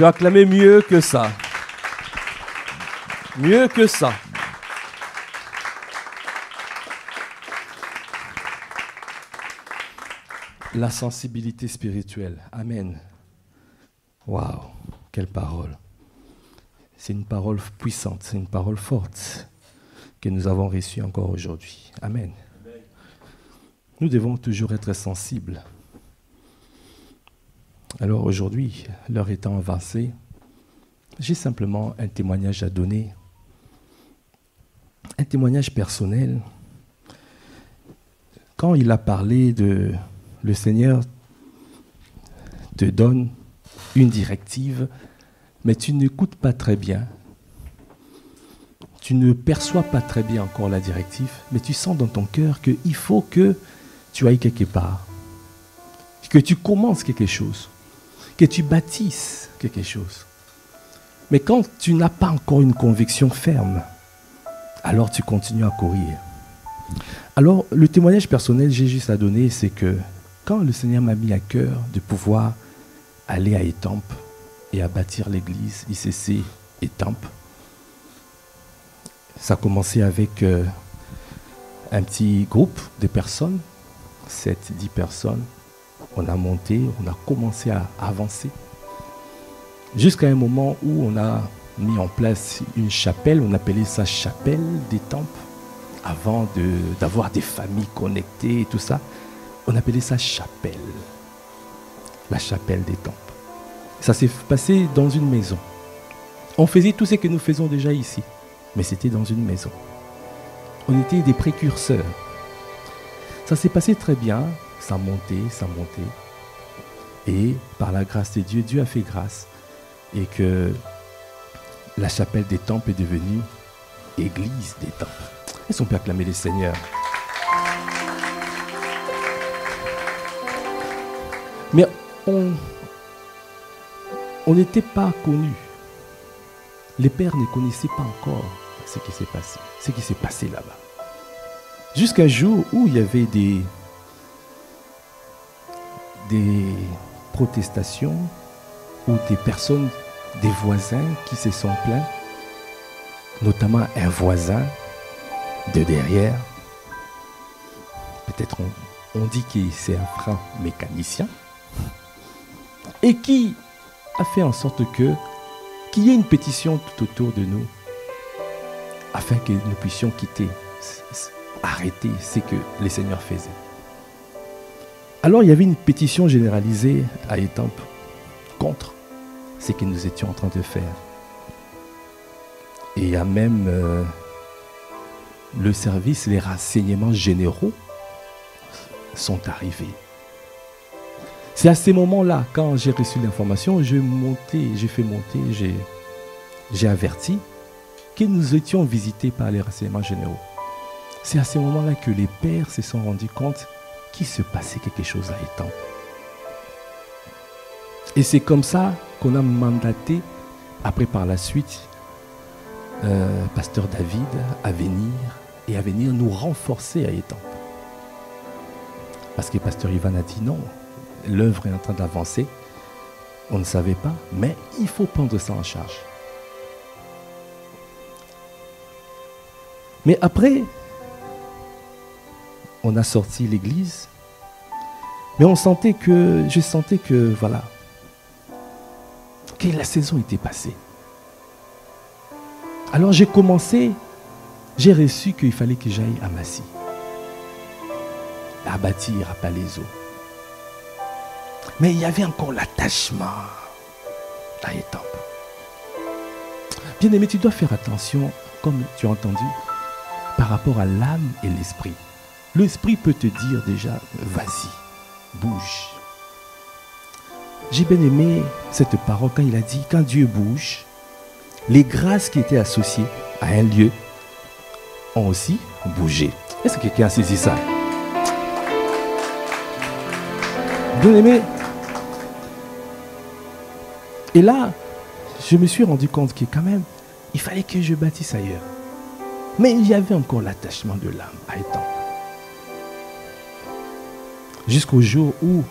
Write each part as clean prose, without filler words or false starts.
peux acclamer mieux que ça. Mieux que ça. La sensibilité spirituelle. Amen. Waouh, quelle parole. C'est une parole puissante, c'est une parole forte que nous avons reçue encore aujourd'hui. Amen. Nous devons toujours être sensibles. Alors aujourd'hui, l'heure étant avancée, j'ai simplement un témoignage à donner. Un témoignage personnel. Quand il a parlé de le Seigneur te donne une directive, mais tu n'écoutes pas très bien. Tu ne perçois pas très bien encore la directive, mais tu sens dans ton cœur qu'il faut que tu ailles quelque part, que tu commences quelque chose, que tu bâtisses quelque chose. Mais quand tu n'as pas encore une conviction ferme, alors tu continues à courir. Alors, le témoignage personnel que j'ai juste à donner, c'est que quand le Seigneur m'a mis à cœur de pouvoir aller à Étampes et à bâtir l'église ICC Étampes, ça a commencé avec un petit groupe de personnes, 7-10 personnes. On a monté, on a commencé à avancer. Jusqu'à un moment où on a mis en place une chapelle, on appelait ça chapelle d'Étampes. Avant d'avoir des familles connectées et tout ça, on appelait ça chapelle. La chapelle d'Étampes. Ça s'est passé dans une maison. On faisait tout ce que nous faisons déjà ici, mais c'était dans une maison. On était des précurseurs. Ça s'est passé très bien, ça montait, ça montait. Et par la grâce de Dieu, Dieu a fait grâce. Et que la chapelle d'Étampes est devenue église d'Étampes. Est-ce qu'on peut acclamer les Seigneurs? Mais on n'était pas connus. Les pères ne connaissaient pas encore ce qui s'est passé là-bas. Jusqu'à un jour où il y avait des protestations, ou des personnes, des voisins qui se sont plaints, notamment un voisin de derrière. Peut-être on dit que c'est un franc mécanicien, et qui a fait en sorte qu'il y ait une pétition tout autour de nous, afin que nous puissions arrêter ce que le Seigneur faisait. Alors il y avait une pétition généralisée à Étampes contre ce que nous étions en train de faire. Et il y a même le service, les renseignements généraux sont arrivés. C'est à ces moments-là, quand j'ai reçu l'information, j'ai averti que nous étions visités par les renseignements généraux. C'est à ce moment-là que les pères se sont rendus compte qu'il se passait quelque chose à Étampes. Et c'est comme ça qu'on a mandaté, après par la suite, Pasteur David à venir nous renforcer à Étampes. Parce que Pasteur Ivan a dit non, l'œuvre est en train d'avancer, on ne savait pas, mais il faut prendre ça en charge. Mais après, on a sorti l'église, mais je sentais que voilà, que la saison était passée. Alors j'ai reçu qu'il fallait que j'aille à Massy, à bâtir à Palaiso. Mais il y avait encore l'attachement à Étampes. Bien-aimé, tu dois faire attention, comme tu as entendu, par rapport à l'âme et l'esprit. L'esprit peut te dire déjà, vas-y, bouge. J'ai bien aimé cette parole quand il a dit, quand Dieu bouge, les grâces qui étaient associées à un lieu ont aussi bougé. Est-ce que quelqu'un a saisi ça? Bien aimé. Et là, je me suis rendu compte que quand même, il fallait que je bâtisse ailleurs. Mais il y avait encore l'attachement de l'âme à Étampes. Jusqu'au jour où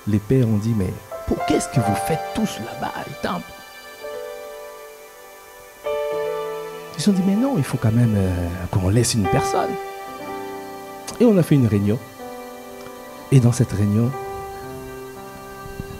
les pères ont dit, mais qu'est-ce que vous faites tous là-bas à Étampes? Ils ont dit, mais non, il faut quand même qu'on laisse une personne. Et on a fait une réunion. Et dans cette réunion,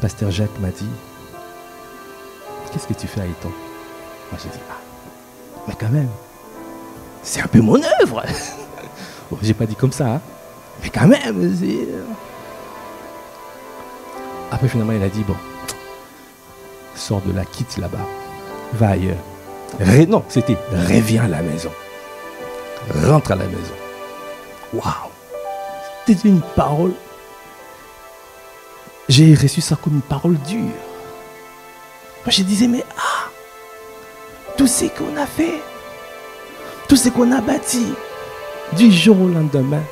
Pasteur Jacques m'a dit, qu'est-ce que tu fais à Eton? Moi j'ai dit, ah, mais quand même, c'est un peu mon œuvre. Bon, j'ai pas dit comme ça, hein, mais quand même, c'est... Après finalement il a dit, bon, sors de là, quitte là-bas, va ailleurs. Non, c'était reviens à la maison. Rentre à la maison. Waouh! C'était une parole. J'ai reçu ça comme une parole dure. Moi je disais, mais tout ce qu'on a fait, tout ce qu'on a bâti, du jour au lendemain,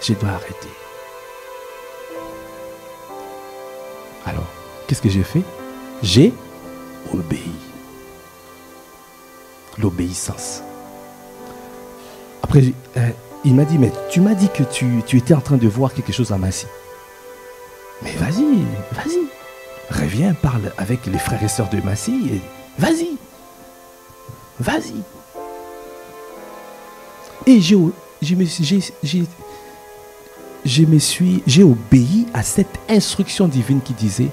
je dois arrêter. Alors, qu'est-ce que j'ai fait? J'ai obéi. L'obéissance. Après, il m'a dit, mais tu m'as dit que tu étais en train de voir quelque chose à Massy. Mais vas-y, vas-y. Reviens, parle avec les frères et sœurs de Massy et vas-y. Vas-y. Et j'ai obéi à cette instruction divine qui disait,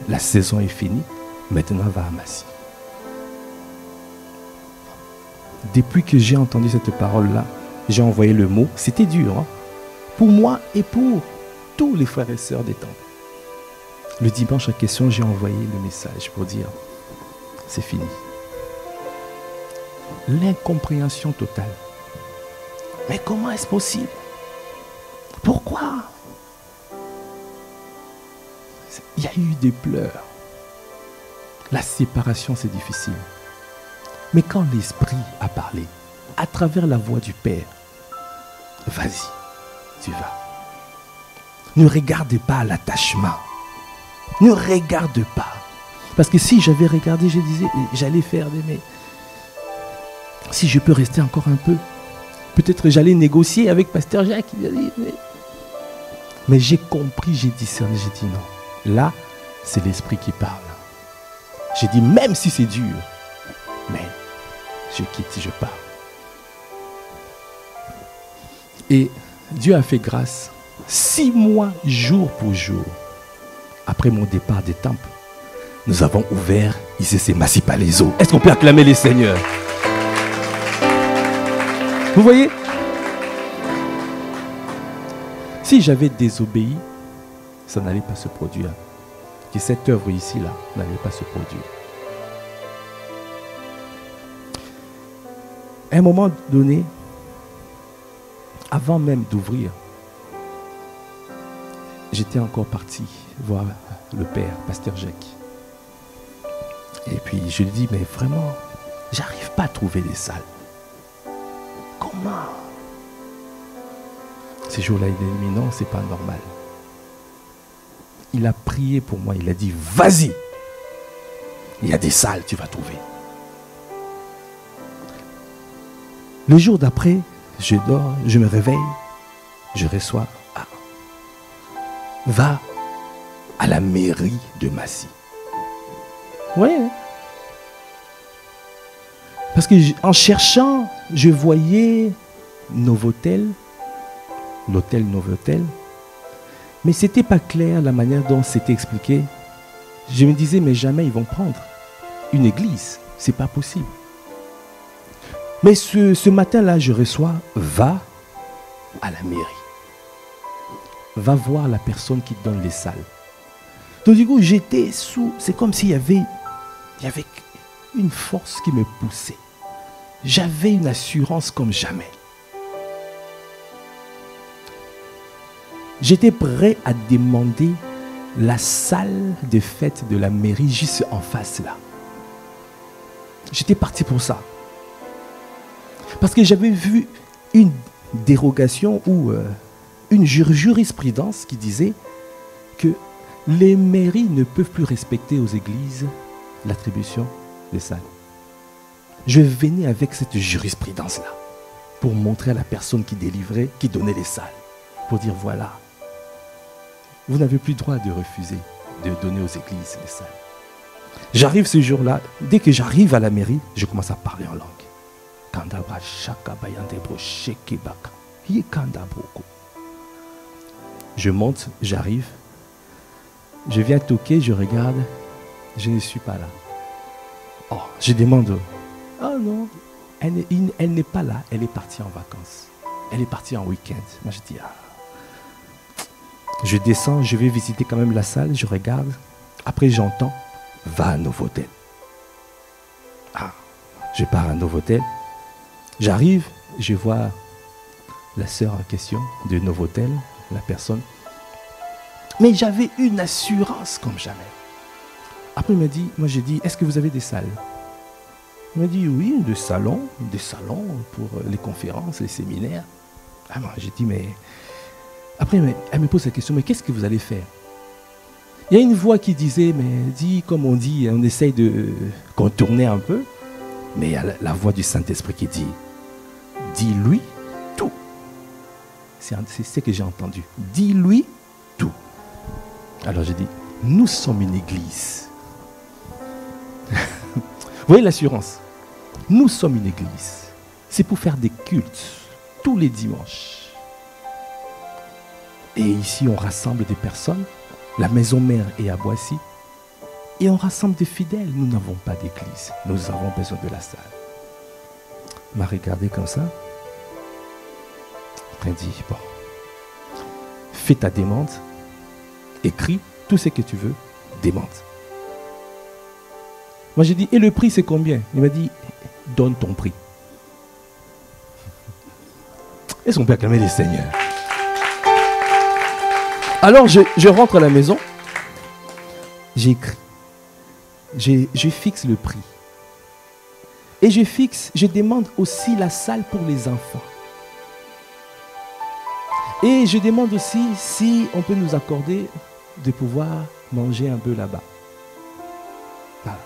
la saison est finie, maintenant va à Massy. Depuis que j'ai entendu cette parole-là, j'ai envoyé le mot, c'était dur, hein, pour moi et pour tous les frères et sœurs des temps. Le dimanche en question, j'ai envoyé le message pour dire, c'est fini. L'incompréhension totale. Mais comment est-ce possible? Pourquoi? Il y a eu des pleurs. La séparation, c'est difficile. Mais quand l'Esprit a parlé, à travers la voix du Père, vas-y, tu vas. Ne regarde pas l'attachement. Ne regarde pas. Parce que si j'avais regardé, je disais, j'allais faire des... Mais si je peux rester encore un peu, peut-être j'allais négocier avec Pasteur Jacques. Mais j'ai compris, j'ai discerné, j'ai dit non. Là, c'est l'Esprit qui parle. J'ai dit, même si c'est dur, mais je quitte, je pars. Et Dieu a fait grâce. 6 mois, jour pour jour, après mon départ des temples, nous avons ouvert ICC Massy Palaiso. Est-ce qu'on peut acclamer les seigneurs? Vous voyez? Si j'avais désobéi, ça n'allait pas se produire. Que cette œuvre ici-là n'allait pas se produire. À un moment donné, avant même d'ouvrir, j'étais encore parti voir le père, Pasteur Jacques. Et puis je lui dis, mais vraiment, j'arrive pas à trouver des salles. Comment? Ces jours-là, il a dit, non, c'est pas normal. Il a prié pour moi, il a dit, vas-y. Il y a des salles, tu vas trouver. Le jour d'après, je dors, je me réveille, je reçois, va à la mairie de Massy. Oui. Parce que en cherchant, je voyais Novotel, l'hôtel Novotel, mais ce n'était pas clair la manière dont c'était expliqué. Je me disais, mais jamais ils vont prendre une église, c'est pas possible. Mais ce matin-là, je reçois, va à la mairie. Va voir la personne qui te donne les salles. Donc du coup, j'étais sous, c'est comme s'il y avait une force qui me poussait. J'avais une assurance comme jamais. J'étais prêt à demander la salle de fête de la mairie juste en face là. J'étais parti pour ça. Parce que j'avais vu une dérogation ou une jurisprudence qui disait que les mairies ne peuvent plus respecter aux églises l'attribution des salles. Je venais avec cette jurisprudence-là pour montrer à la personne qui délivrait, qui donnait les salles, pour dire voilà, vous n'avez plus le droit de refuser de donner aux églises les salles. J'arrive ce jour-là, dès que j'arrive à la mairie, je commence à parler en langue. Kandabra shaka bayandebro shekebaka. Yekandabroko. Je monte, j'arrive. Je viens toquer, je regarde. Je ne suis pas là. Oh, je demande. Oh non, elle n'est pas là. Elle est partie en vacances. Elle est partie en week-end. Moi, je dis, ah. Je descends, je vais visiter quand même la salle. Je regarde. Après, j'entends, va à Novotel. Ah, je pars à Novotel. J'arrive, je vois la sœur en question de Novotel, la personne. Mais j'avais une assurance comme jamais. Après, il m'a dit, moi j'ai dit, est-ce que vous avez des salles? Il m'a dit, oui, des salons pour les conférences, les séminaires. Ah, moi j'ai dit, mais... Après, elle me pose la question, mais qu'est-ce que vous allez faire? Il y a une voix qui disait, mais dit, comme on dit, on essaye de contourner un peu, mais il y a la voix du Saint-Esprit qui dit, dis-lui tout. C'est ce que j'ai entendu. Dis-lui tout. Alors j'ai dit, nous sommes une église. Vous voyez l'assurance? Nous sommes une église. C'est pour faire des cultes tous les dimanches. Et ici, on rassemble des personnes. La maison mère est à Boissy. Et on rassemble des fidèles. Nous n'avons pas d'église. Nous avons besoin de la salle. Il m'a regardé comme ça. Après, il dit, bon, fais ta demande. Écris tout ce que tu veux. Demande. Moi, j'ai dit, et le prix, c'est combien? Il m'a dit, donne ton prix. Est-ce qu'on peut acclamer les seigneurs? Alors, je rentre à la maison. J'écris. Je fixe le prix. Et je demande aussi la salle pour les enfants. Et je demande aussi si on peut nous accorder de pouvoir manger un peu là-bas. Voilà.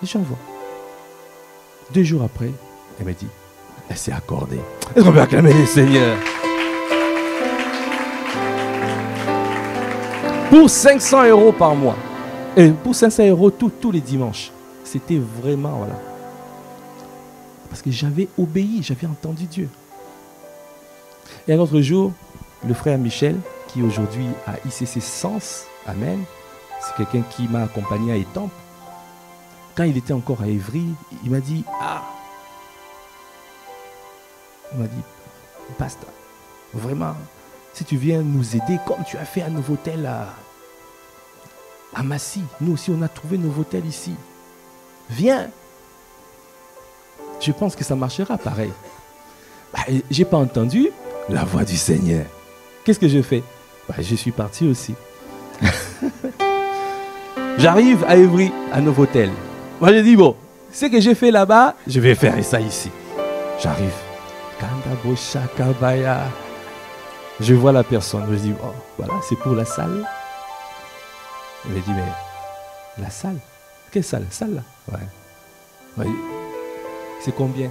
Et j'envoie. 2 jours après, elle m'a dit, elle s'est accordée. Est-ce qu'on peut acclamer les seigneurs? Pour 500 € par mois. Et pour 500 € tous les dimanches. C'était vraiment, voilà. Parce que j'avais obéi, j'avais entendu Dieu. Et un autre jour, le frère Michel, qui aujourd'hui a ICC Sens, Amen, c'est quelqu'un qui m'a accompagné à Étampes. Quand il était encore à Évry, il m'a dit, il m'a dit, pasteur, vraiment, si tu viens nous aider, comme tu as fait à Novotel à Massy, nous aussi on a trouvé Novotel ici. Viens. Je pense que ça marchera pareil. Je n'ai pas entendu la voix du Seigneur. Qu'est-ce que je fais? Je suis parti aussi. J'arrive à Évry, à Novotel. Moi j'ai dit, bon, ce que j'ai fait là-bas, je vais faire ça ici. J'arrive. Je vois la personne. Je dis, oh, voilà, c'est pour la salle. Il me dit, mais la salle? Quelle salle? Salle là? Ouais. C'est combien?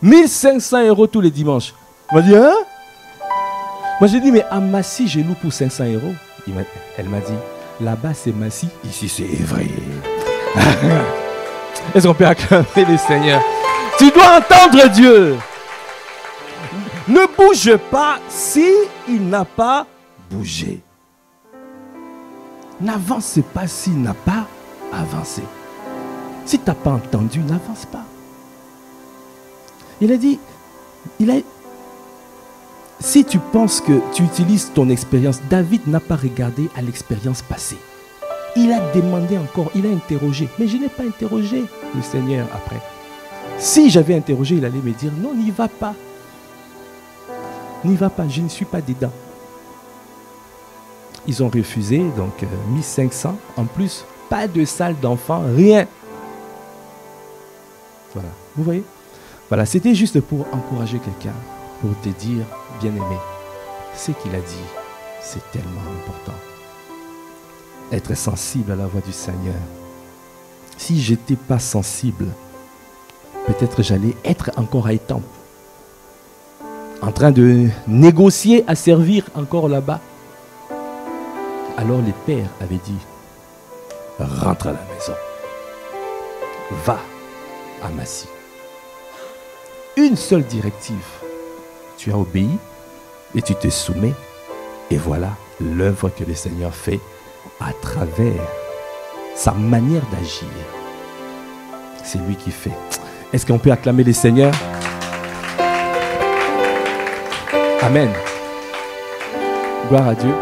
1500 € tous les dimanches. Il m'a dit, hein? Moi j'ai dit, mais à Massy, je loue pour 500 €. Elle m'a dit, là-bas c'est Massy, ici c'est Évry. Est-ce qu'on peut acclamer le Seigneur? Tu dois entendre Dieu. Ne bouge pas s'il n'a pas bougé. N'avance pas s'il n'a pas avancé. Si tu n'as pas entendu, n'avance pas. Il a dit, si tu penses que tu utilises ton expérience, David n'a pas regardé à l'expérience passée. Il a demandé encore, il a interrogé. Mais je n'ai pas interrogé le Seigneur après. Si j'avais interrogé, il allait me dire, non, n'y va pas. N'y va pas, je ne suis pas dedans. Ils ont refusé, donc 1500. En plus, pas de salle d'enfants, rien. Voilà, vous voyez? Voilà, c'était juste pour encourager quelqu'un, pour te dire, bien-aimé, ce qu'il a dit, c'est tellement important. Être sensible à la voix du Seigneur. Si je n'étais pas sensible, peut-être j'allais être encore à Étampes, en train de négocier à servir encore là-bas. Alors les pères avaient dit, rentre à la maison. Va à Massy. Une seule directive. Tu as obéi et tu te soumets. Et voilà l'œuvre que le Seigneur fait à travers sa manière d'agir. C'est lui qui fait. Est-ce qu'on peut acclamer le Seigneur? Amen. Gloire à Dieu.